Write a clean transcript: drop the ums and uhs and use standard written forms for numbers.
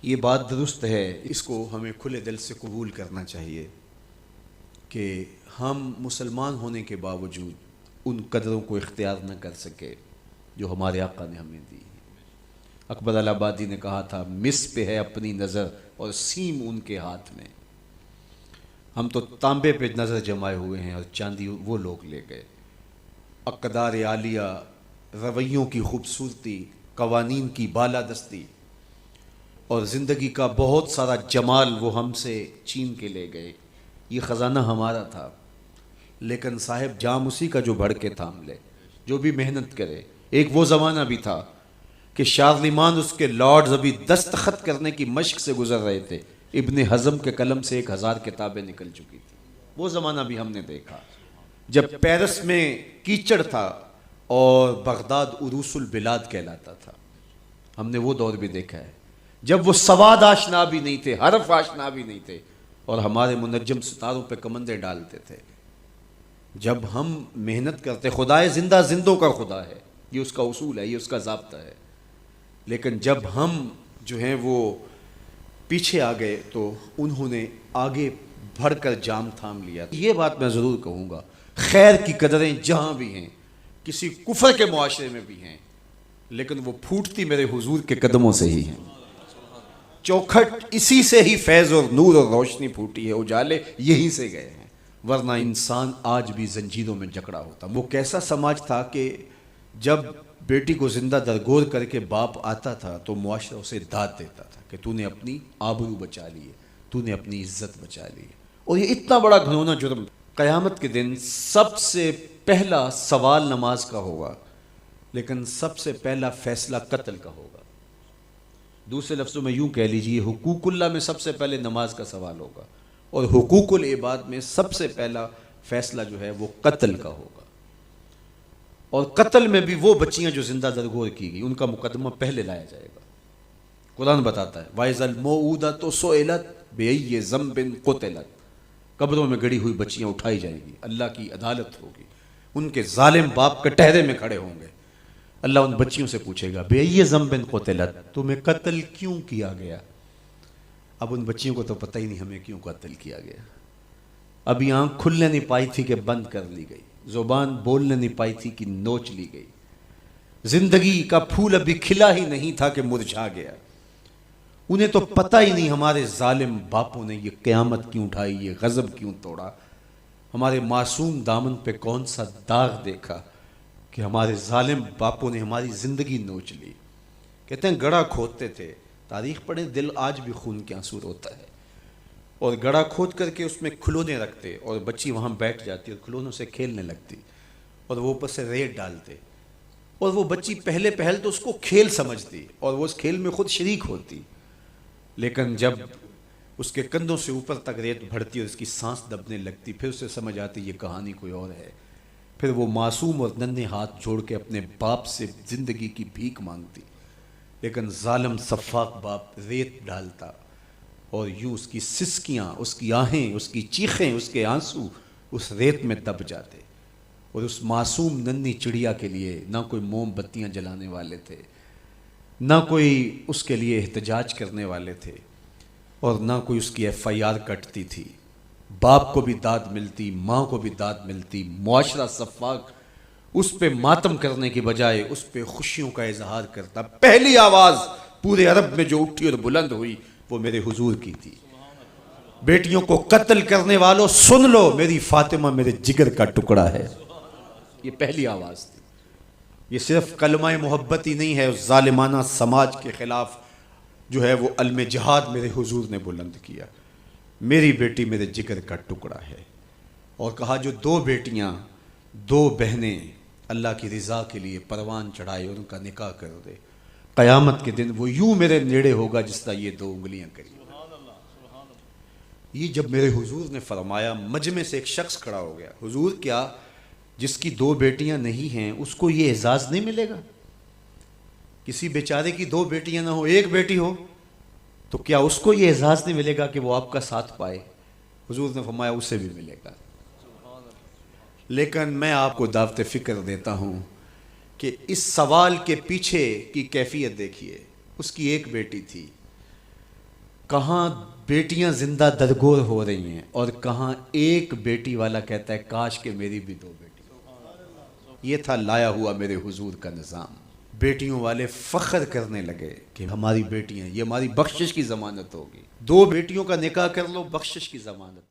یہ بات درست ہے، اس کو ہمیں کھلے دل سے قبول کرنا چاہیے کہ ہم مسلمان ہونے کے باوجود ان قدروں کو اختیار نہ کر سکے جو ہمارے آقا نے ہمیں دی۔ اکبر الہٰبادی نے کہا تھا، مس پہ ہے اپنی نظر اور سیم ان کے ہاتھ میں۔ ہم تو تانبے پہ نظر جمائے ہوئے ہیں اور چاندی وہ لوگ لے گئے۔ اقدار عالیہ، رویوں کی خوبصورتی، قوانین کی بالادستی اور زندگی کا بہت سارا جمال وہ ہم سے چھین کے لے گئے۔ یہ خزانہ ہمارا تھا، لیکن صاحب جام اسی کا جو بڑھ کے تھام لے، جو بھی محنت کرے۔ ایک وہ زمانہ بھی تھا کہ شارلمان اس کے لارڈز ابھی دستخط کرنے کی مشق سے گزر رہے تھے، ابن حزم کے قلم سے 1000 کتابیں نکل چکی تھی۔ وہ زمانہ بھی ہم نے دیکھا جب پیرس میں کیچڑ تھا اور بغداد عروس البلاد کہلاتا تھا۔ ہم نے وہ دور بھی دیکھا ہے جب وہ سواد آشنا بھی نہیں تھے، حرف آشنا بھی نہیں تھے، اور ہمارے منجم ستاروں پہ کمندے ڈالتے تھے۔ جب ہم محنت کرتے، خدائے زندہ زندوں کا خدا ہے، یہ اس کا اصول ہے، یہ اس کا ضابطہ ہے، لیکن جب ہم جو ہیں وہ پیچھے آ گئے تو انہوں نے آگے بڑھ کر جام تھام لیا۔ یہ بات میں ضرور کہوں گا، خیر کی قدریں جہاں بھی ہیں، کسی کفر کے معاشرے میں بھی ہیں، لیکن وہ پھوٹتی میرے حضور کے قدموں سے ہی ہیں۔ چوکھٹ اسی سے ہی فیض اور نور اور روشنی پھوٹی ہے، اجالے یہی سے گئے ہیں، ورنہ انسان آج بھی زنجیروں میں جکڑا ہوتا۔ وہ کیسا سماج تھا کہ جب بیٹی کو زندہ درگور کر کے باپ آتا تھا تو معاشرہ اسے داد دیتا تھا کہ تو نے اپنی آبرو بچا لی ہے، تو نے اپنی عزت بچا لی ہے۔ اور یہ اتنا بڑا گھنونا جرم، قیامت کے دن سب سے پہلا سوال نماز کا ہوگا، لیکن سب سے پہلا فیصلہ قتل کا ہوگا۔ دوسرے لفظوں میں یوں کہہ لیجئے، حقوق اللہ میں سب سے پہلے نماز کا سوال ہوگا، اور حقوق العباد میں سب سے پہلا فیصلہ جو ہے وہ قتل کا ہوگا۔ اور قتل میں بھی وہ بچیاں جو زندہ درگور کی گئی، ان کا مقدمہ پہلے لایا جائے گا۔ قرآن بتاتا ہے وَإِذَا الْمَوْءُودَةُ سُئِلَتْ بِأَيِّ ذَنبٍ قُتِلَتْ، قبروں میں گڑی ہوئی بچیاں اٹھائی جائیں گی، اللہ کی عدالت ہوگی، ان کے ظالم باپ کٹہرے میں کھڑے ہوں گے۔ اللہ ان بچیوں سے پوچھے گا بِأَيِّ ذَنبٍ قُتِلَتْ، تمہیں قتل کیوں کیا گیا؟ اب ان بچیوں کو تو پتہ ہی نہیں ہمیں کیوں قتل کیا گیا۔ ابھی آنکھ کھلنے نہیں پائی تھی کہ بند کر لی گئی، زبان بولنے نہیں پائی تھی کہ نوچ لی گئی، زندگی کا پھول ابھی کھلا ہی نہیں تھا کہ مرجھا گیا۔ انہیں تو پتہ ہی نہیں ہمارے ظالم باپوں نے یہ قیامت کیوں اٹھائی، یہ غضب کیوں توڑا، ہمارے معصوم دامن پہ کون سا داغ دیکھا کہ ہمارے ظالم باپوں نے ہماری زندگی نوچ لی۔ کہتے ہیں گڑھا کھودتے تھے، تاریخ پڑھیں، دل آج بھی خون کے آنسو روتا ہے، اور گڑھا کھود کر کے اس میں کھلونے رکھتے اور بچی وہاں بیٹھ جاتی اور کھلونوں سے کھیلنے لگتی، اور وہ اوپر سے ریت ڈالتے، اور وہ بچی پہلے پہل تو اس کو کھیل سمجھتی اور وہ اس کھیل میں خود شریک ہوتی، لیکن جب اس کے کندھوں سے اوپر تک ریت بڑھتی اور اس کی سانس دبنے لگتی، پھر اسے سمجھ آتی یہ کہانی کوئی اور ہے۔ پھر وہ معصوم اور ننھے ہاتھ جوڑ کے اپنے باپ سے زندگی کی بھیک مانگتی، لیکن ظالم سفاک باپ ریت ڈالتا، اور یوں اس کی سسکیاں، اس کی آہیں، اس کی چیخیں، اس کے آنسو اس ریت میں دب جاتے۔ اور اس معصوم ننھی چڑیا کے لیے نہ کوئی موم بتیاں جلانے والے تھے، نہ کوئی اس کے لیے احتجاج کرنے والے تھے، اور نہ کوئی اس کی FIR کٹتی تھی۔ باپ کو بھی داد ملتی، ماں کو بھی داد ملتی، معاشرہ صفاق اس پہ ماتم کرنے کی بجائے اس پہ خوشیوں کا اظہار کرتا۔ پہلی آواز پورے عرب میں جو اٹھی اور بلند ہوئی وہ میرے حضور کی تھی، بیٹیوں کو قتل کرنے والوں سن لو، میری فاطمہ میرے جگر کا ٹکڑا ہے، یہ پہلی آواز تھی۔ یہ صرف کلمہ محبت ہی نہیں ہے، اس ظالمانہ سماج کے خلاف جو ہے وہ علم جہاد میرے حضور نے بلند کیا، میری بیٹی میرے جگر کا ٹکڑا ہے۔ اور کہا جو دو بیٹیاں، دو بہنیں اللہ کی رضا کے لیے پروان چڑھائے ان کا نکاح کر دے، قیامت کے دن وہ یوں میرے نیڑے ہوگا جس طرح یہ دو انگلیاں کری۔ یہ جب میرے حضور نے فرمایا، مجمع سے ایک شخص کھڑا ہو گیا، حضور کیا جس کی دو بیٹیاں نہیں ہیں اس کو یہ اعزاز نہیں ملے گا؟ کسی بیچارے کی دو بیٹیاں نہ ہو، ایک بیٹی ہو، تو کیا اس کو یہ اعزاز نہیں ملے گا کہ وہ آپ کا ساتھ پائے؟ حضور نے فرمایا اسے بھی ملے گا، لیکن میں آپ کو دعوت فکر دیتا ہوں کہ اس سوال کے پیچھے کی کیفیت دیکھیے۔ اس کی ایک بیٹی تھی، کہاں بیٹیاں زندہ درگور ہو رہی ہیں اور کہاں ایک بیٹی والا کہتا ہے کاش کہ میری بھی 2 بیٹی۔ یہ تھا لایا ہوا میرے حضور کا نظام۔ بیٹیوں والے فخر کرنے لگے کہ ہماری بیٹیاں، یہ ہماری بخشش کی ضمانت ہوگی، 2 بیٹیوں کا نکاح کر لو، بخشش کی ضمانت۔